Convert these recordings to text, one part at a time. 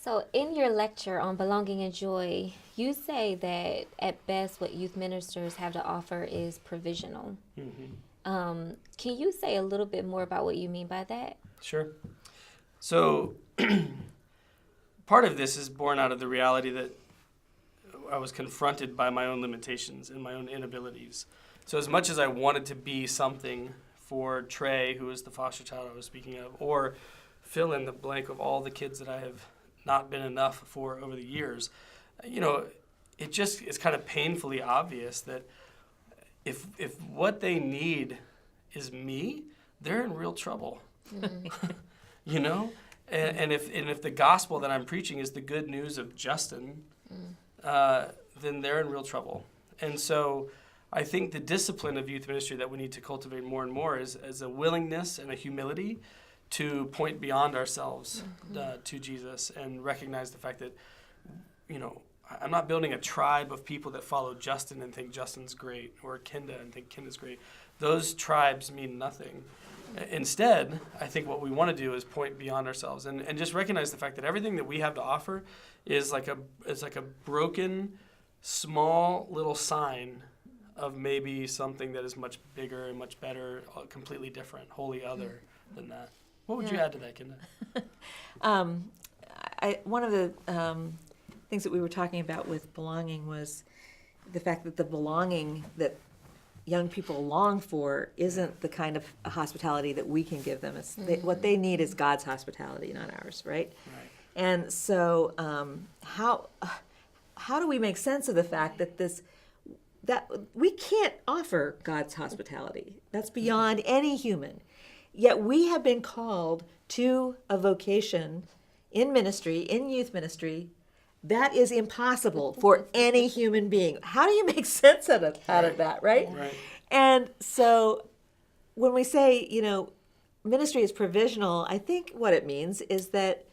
So, in your lecture on belonging and joy, you say that at best what youth ministers have to offer is provisional. Can you say a little bit more about what you mean by that? Sure. So, part of this is born out of the reality that I was confronted by my own limitations and my own inabilities. So, as much as I wanted to be something for Trey, who is the foster child I was speaking of, or fill in the blank of all the kids that I have not been enough for over the years, it just is kind of painfully obvious that if what they need is me, they're in real trouble. And if the gospel that I'm preaching is the good news of Justin, then they're in real trouble. And so I think the discipline of youth ministry that we need to cultivate more and more is a willingness and a humility to point beyond ourselves to Jesus and recognize the fact that, I'm not building a tribe of people that follow Justin and think Justin's great, or Kenda and think Kenda's great. Those tribes mean nothing. Instead, I think what we want to do is point beyond ourselves and just recognize the fact that everything that we have to offer is like a broken, small little sign of maybe something that is much bigger and much better, completely different, wholly other than that. What would you add to that, Kenda? One of the things that we were talking about with belonging was the fact that the belonging that young people long for isn't the kind of hospitality that we can give them. What they need is God's hospitality, not ours, right? And so how do we make sense of the fact that we can't offer God's hospitality? That's beyond any human. Yet we have been called to a vocation in ministry, in youth ministry, that is impossible for any human being. How do you make sense out of that, right? And so when we say, ministry is provisional, I think what it means is that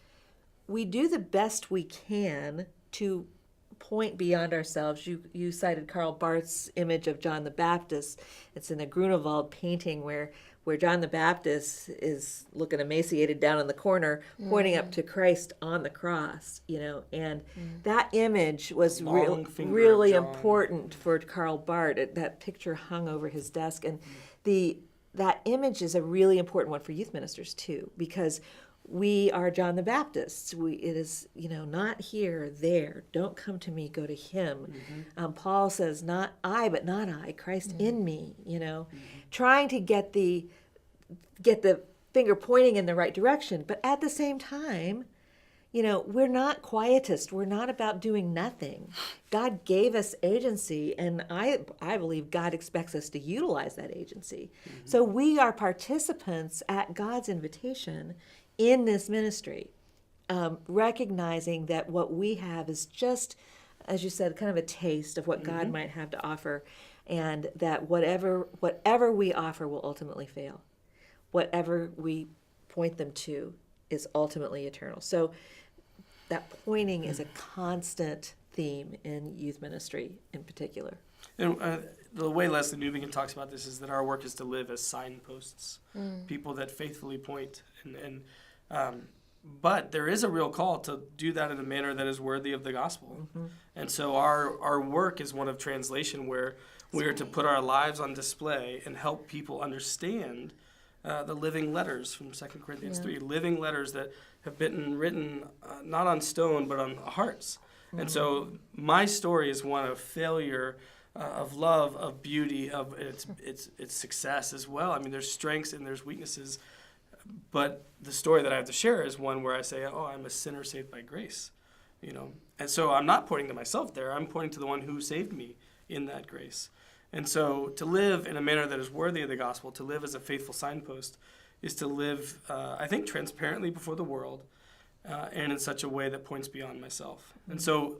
we do the best we can to point beyond ourselves. You cited Karl Barth's image of John the Baptist. It's in a Grunewald painting where John the Baptist is looking emaciated down in the corner, pointing up to Christ on the cross, and that image was really important for Karl Barth. That picture hung over his desk, and that image is a really important one for youth ministers too, because we are John the Baptist. It is, not here, there. Don't come to me, go to him. Paul says, not I, but not I, Christ in me, trying to get the finger pointing in the right direction. But at the same time, we're not quietists. We're not about doing nothing. God gave us agency, and I believe God expects us to utilize that agency. So we are participants at God's invitation in this ministry, recognizing that what we have is just, as you said, kind of a taste of what God might have to offer, and that whatever we offer will ultimately fail. Whatever we point them to is ultimately eternal. So that pointing is a constant theme in youth ministry in particular. And the way Leslie Newbigin talks about this is that our work is to live as signposts, people that faithfully point. But there is a real call to do that in a manner that is worthy of the gospel. And so our work is one of translation, where we are to put our lives on display and help people understand the living letters from 2 Corinthians 3, living letters that have been written not on stone but on hearts. And so my story is one of failure, of love, of beauty, of its success as well. I mean, there's strengths and there's weaknesses, but the story that I have to share is one where I say, I'm a sinner saved by grace, And so I'm not pointing to myself there. I'm pointing to the one who saved me in that grace. And so to live in a manner that is worthy of the gospel, to live as a faithful signpost, is to live, I think, transparently before the world, and in such a way that points beyond myself. And so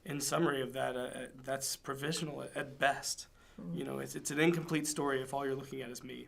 in summary of that, that's provisional at best. It's an incomplete story if all you're looking at is me.